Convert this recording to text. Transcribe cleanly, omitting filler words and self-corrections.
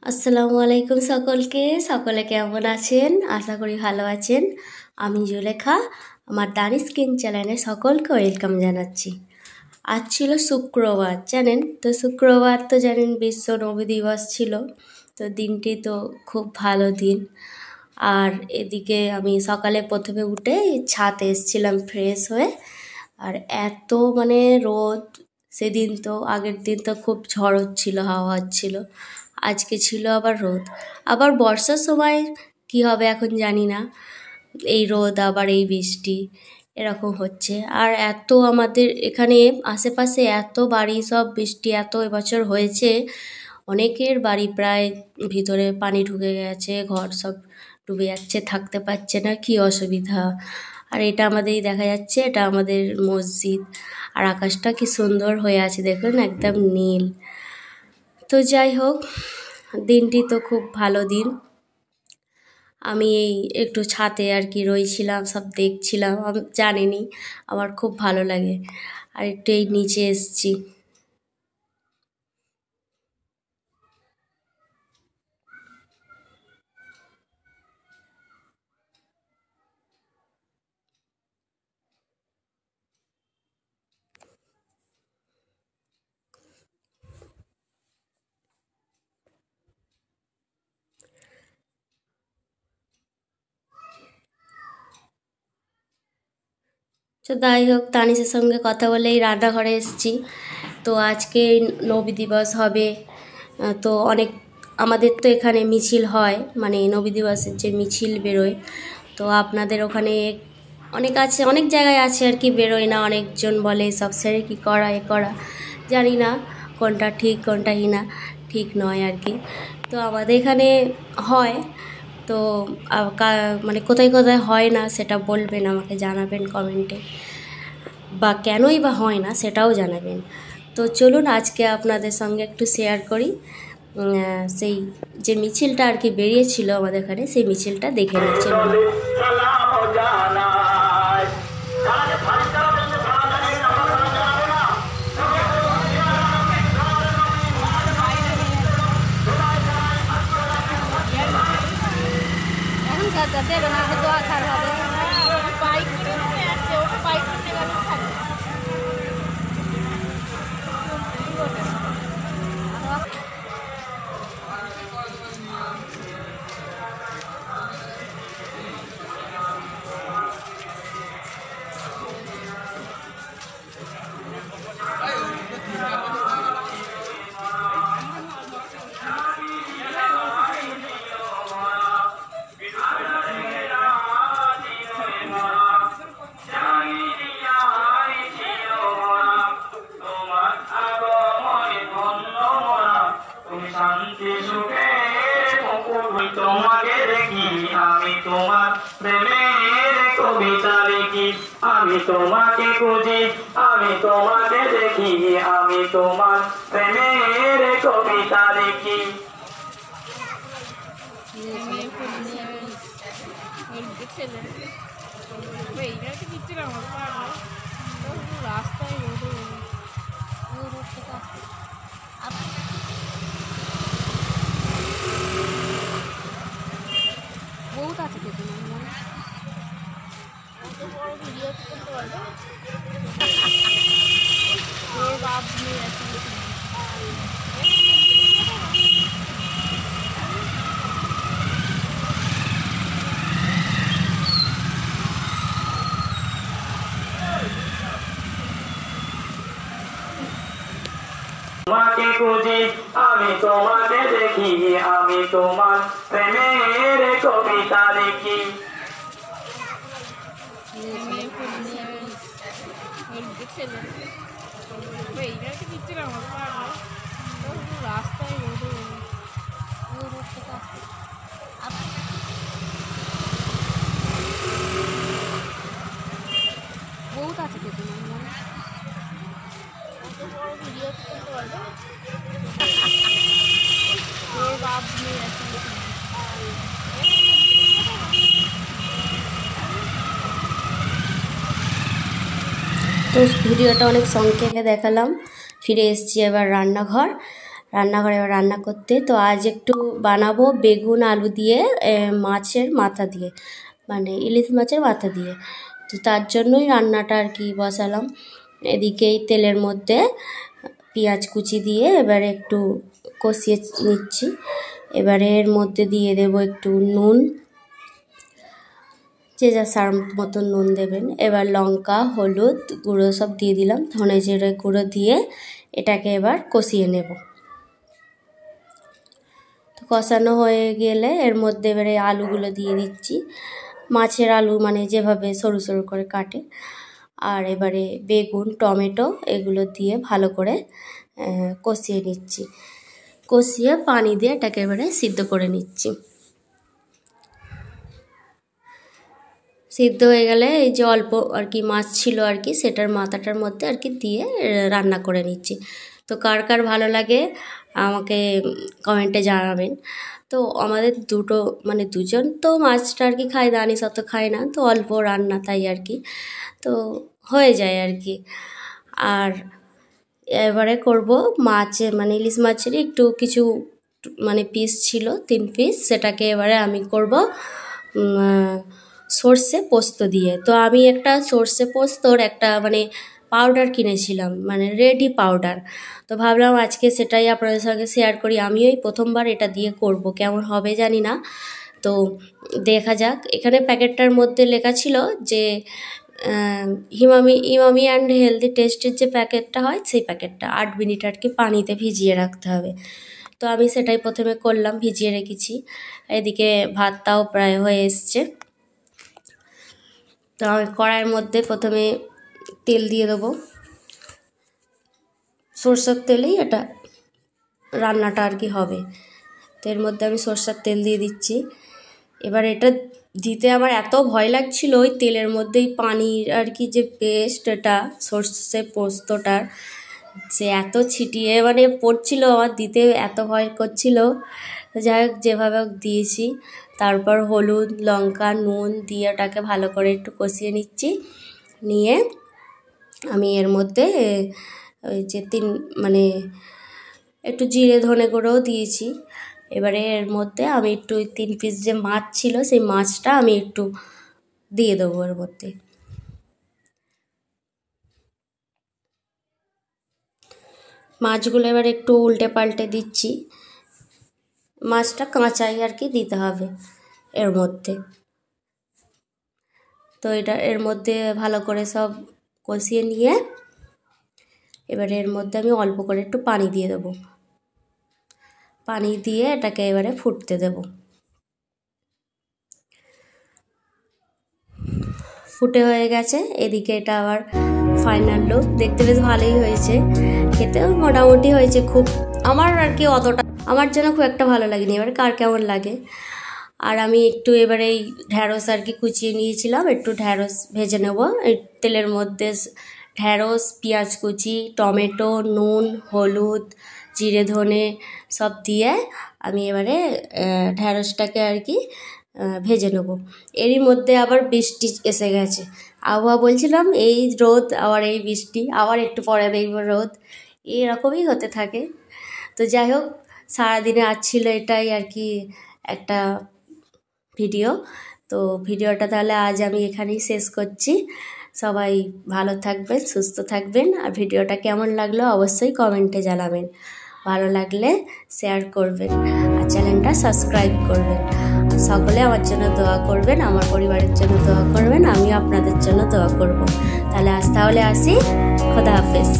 আসসালামু আলাইকুম সকলকে। সকলে কেমন আছেন? আশা করি ভালো আছেন। আমি জুলেখা, আমার দানি স্কিন চ্যানেলে সকলকে ওয়েলকাম জানাচ্ছি। আজ ছিল শুক্রবার, জানেন তো, শুক্রবার তো জানেন বিশ্ব নবী দিবস ছিল। তো দিনটি তো খুব ভালো দিন। আর এদিকে আমি সকালে প্রথমে উঠে ছাদে এসেছিলাম ফ্রেশ হয়ে। আর এত রোদ, সেদিন তো আগের দিন তো খুব ঝড় হচ্ছিল, হাওয়া হচ্ছিল, আজকে ছিল আবার রোদ। আবার বর্ষার সময় কি হবে এখন জানি না, এই রোদ আবার এই বৃষ্টি এরকম হচ্ছে। আর এত আমাদের এখানে আশেপাশে এত বাড়ি, সব বৃষ্টি এত এবছর হয়েছে, অনেকের বাড়ি প্রায় ভিতরে পানি ঢুকে গেছে, ঘর সব ডুবে যাচ্ছে, থাকতে পারছে না, কি অসুবিধা। আর এটা আমাদেরই দেখা যাচ্ছে, এটা আমাদের মসজিদ। আর আকাশটা কি সুন্দর হয়ে আছে দেখুন, একদম নীল। তো যাই হোক, দিনটি তো খুব ভালো দিন। আমি এই একটু ছাদে আর কি রয়েছিলাম, সব দেখছিলাম। আমি জানিনি, আমার খুব ভালো লাগে। আর একটু এই নিচে এসছি। তো যাই হোক, তানিশের সঙ্গে কথা বলেই রান্নাঘরে এসেছি। তো আজকে নবী দিবস হবে। তো অনেক আমাদের তো এখানে মিছিল হয়, নবী দিবসের যে মিছিল বেরোয়। তো আপনাদের ওখানে অনেক আছে, অনেক জায়গায় আছে আর কি, বেরোয় না। অনেকজন বলে সব ছেড়ে কি করা, এ করা, জানি না কোনটা ঠিক কোনটা না, ঠিক নয় আর কি। তো আমাদের এখানে হয়। তো কোথায় কোথায় হয় না সেটা বলবেন, আমাকে জানাবেন কমেন্টে, বা কেনই বা হয় না সেটাও জানাবেন। তো চলুন আজকে আপনাদের সঙ্গে একটু শেয়ার করি সেই যে মিছিলটা আর কি বেরিয়েছিল আমাদের এখানে, সেই মিছিলটা দেখে নিই, চলুন। তোমাকে দেখি, আমি তোমার প্রেমের কবিতা লিখি, আমি তোমাকে খুঁজি, আমি তোমাকে দেখি, আমি তোমার প্রেমের কবিতা লিখি। রাস্তায় বহুত আছে কিন্তু অত বড় ভিডিও করতে পারবে ওর বাপ নিয়ে আছে। তোমাকে খুঁজি, আমি তোমাকে দেখি, আমি তোমার প্রেমের কবিতা লিখি। রাস্তায় বহুত আছে কিন্তু অত বড় ভিডিও করতে পারবে ওর বাপ নিয়ে আছে। তো ভিডিওটা অনেক সংক্ষেপে দেখালাম। ফিরে এসেছি এবার রান্নাঘর। রান্নাঘরে এবার রান্না করতে। তো আজ একটু বানাবো বেগুন আলু দিয়ে মাছের মাথা দিয়ে, মানে ইলিশ মাছের মাথা দিয়ে। তো তার জন্যই রান্নাটা আর কি বসালাম। এদিকেই তেলের মধ্যে পেঁয়াজ কুচি দিয়ে এবারে একটু কষিয়ে নিচ্ছি। এবারে এর মধ্যে দিয়ে দেব একটু নুন, যে যা স্বাদ মতন নুন দেবেন। এবার লঙ্কা হলুদ গুঁড়ো সব দিয়ে দিলাম, ধনে জিরে গুঁড়ো দিয়ে এটাকে এবার কষিয়ে নেব। তো কষানো হয়ে গেলে এর মধ্যে এবারে আলুগুলো দিয়ে দিচ্ছি, মাছের আলু মানে যেভাবে সরু সরু করে কাটে। আর এবারে বেগুন টমেটো এগুলো দিয়ে ভালো করে কষিয়ে নিচ্ছি। কষিয়ে পানি দিয়ে এটাকে এবারে সিদ্ধ করে নিচ্ছি। সিদ্ধ হয়ে গেলে এই যে অল্প আর কি মাছ ছিল আর কি, সেটার মাথাটার মধ্যে আর কি দিয়ে রান্না করে নিচ্ছি। তো কার কার ভালো লাগে আমাকে কমেন্টে জানাবেন। তো আমাদের মানে দুজন তো মাছটা আর কি খায়, দানিশ অত খায় না, তো অল্প রান্না তাই আর কি, তো হয়ে যায় আর কি। আর এবারে করব মাছের মানে ইলিশ মাছেরই একটু কিছু মানে পিস ছিল 3 পিস, সেটাকে এবারে আমি করব সর্ষে পোস্ত দিয়ে। তো আমি একটা সর্ষে পোস্তর একটা মানে পাউডার কিনেছিলাম, মানে রেডি পাউডার। তো ভাবলাম আজকে সেটাই আপনাদের সঙ্গে শেয়ার করি। আমিও এই প্রথমবার এটা দিয়ে করব, কেমন হবে জানি না, তো দেখা যাক। এখানে প্যাকেটটার মধ্যে লেখা ছিল যে ইমামি অ্যান্ড হেলদি টেস্টের যে প্যাকেটটা হয় সেই প্যাকেটটা 8 মিনিট আর কি পানিতে ভিজিয়ে রাখতে হবে। তো আমি সেটাই প্রথমে করলাম, ভিজিয়ে রেখেছি। এদিকে ভাতটাও প্রায় হয়ে এসছে। তো আমি কড়াইয়ের মধ্যে প্রথমে তেল দিয়ে দেবো, সরষের তেলেই এটা রান্নাটা আর কি হবে। তো এর মধ্যে আমি সরষের তেল দিয়ে দিচ্ছি। এবার এটা দিতে আমার এত ভয় লাগছিল, ওই তেলের মধ্যেই পানির আর কি যে পেস্ট, এটা সর্ষে পোস্তটার সে এত ছিটিয়ে মানে পড়ছিল, আমার দিতে এত ভয় করছিল। যাই হোক যেভাবে হোক দিয়েছি। তারপর হলুদ লঙ্কা নুন দিয়ে ওটাকে ভালো করে একটু কষিয়ে নিচ্ছি। নিয়ে আমি এর মধ্যে ওই যে মানে একটু জিরে ধনে গুঁড়োও দিয়েছি। এবারে এর মধ্যে আমি একটু 3 পিস যে মাছ ছিল সেই মাছটা আমি একটু দিয়ে দেবো এর মধ্যে। মাছগুলো এবার একটু উল্টে পাল্টে দিচ্ছি, মাছটা কাঁচাই আর কি দিতে হবে এর মধ্যে। তো এটা এর মধ্যে ভালো করে সব কষিয়ে নিয়ে এবারে এর মধ্যে আমি অল্প করে একটু পানি দিয়ে দেবো। পানি দিয়ে এটাকে এবারে ফুটতে দেব। ফুটে হয়ে গেছে। এদিকে এটা আবার ফাইনাল লুক, দেখতে বেশ ভালোই হয়েছে, খেতেও মোটামুটি হয়েছে। খুব আমার আর কি অতটা আমার জন্য খুব একটা ভালো লাগেনি, এবার কার কেমন লাগে। আর আমি একটু এবারে এই ঢ্যাঁড়স আর কি কুচিয়ে নিয়েছিলাম, একটু ঢ্যাঁড়স ভেজে নেব এই তেলের মধ্যে। ঢ্যাঁড়স পেঁয়াজ কুচি টমেটো নুন হলুদ জিরে ধনে সব দিয়ে আমি এবারে ঢ্যাঁড়সটাকে আর কি ভেজে নেব। এরই মধ্যে আবার বৃষ্টি এসে গেছে। আবহাওয়া বলছিলাম এই রোদ আবার এই বৃষ্টি, আবার একটু পরে দেখব রোদ, এরকমই হতে থাকে। তো যাই হোক সারাদিনে আজ ছিল এটাই আর কি একটা ভিডিও। তো ভিডিওটা তাহলে আজ আমি এখানেই শেষ করছি। সবাই ভালো থাকবেন সুস্থ থাকবেন। আর ভিডিওটা কেমন লাগলো অবশ্যই কমেন্টে জানাবেন। ভালো লাগলে শেয়ার করবেন আর চ্যানেলটা সাবস্ক্রাইব করবেন। সকলে আমার জন্য দোয়া করবেন, আমার পরিবারের জন্য দোয়া করবেন, আমিও আপনাদের জন্য দোয়া করব। তাহলে আসি, খোদা হাফেজ।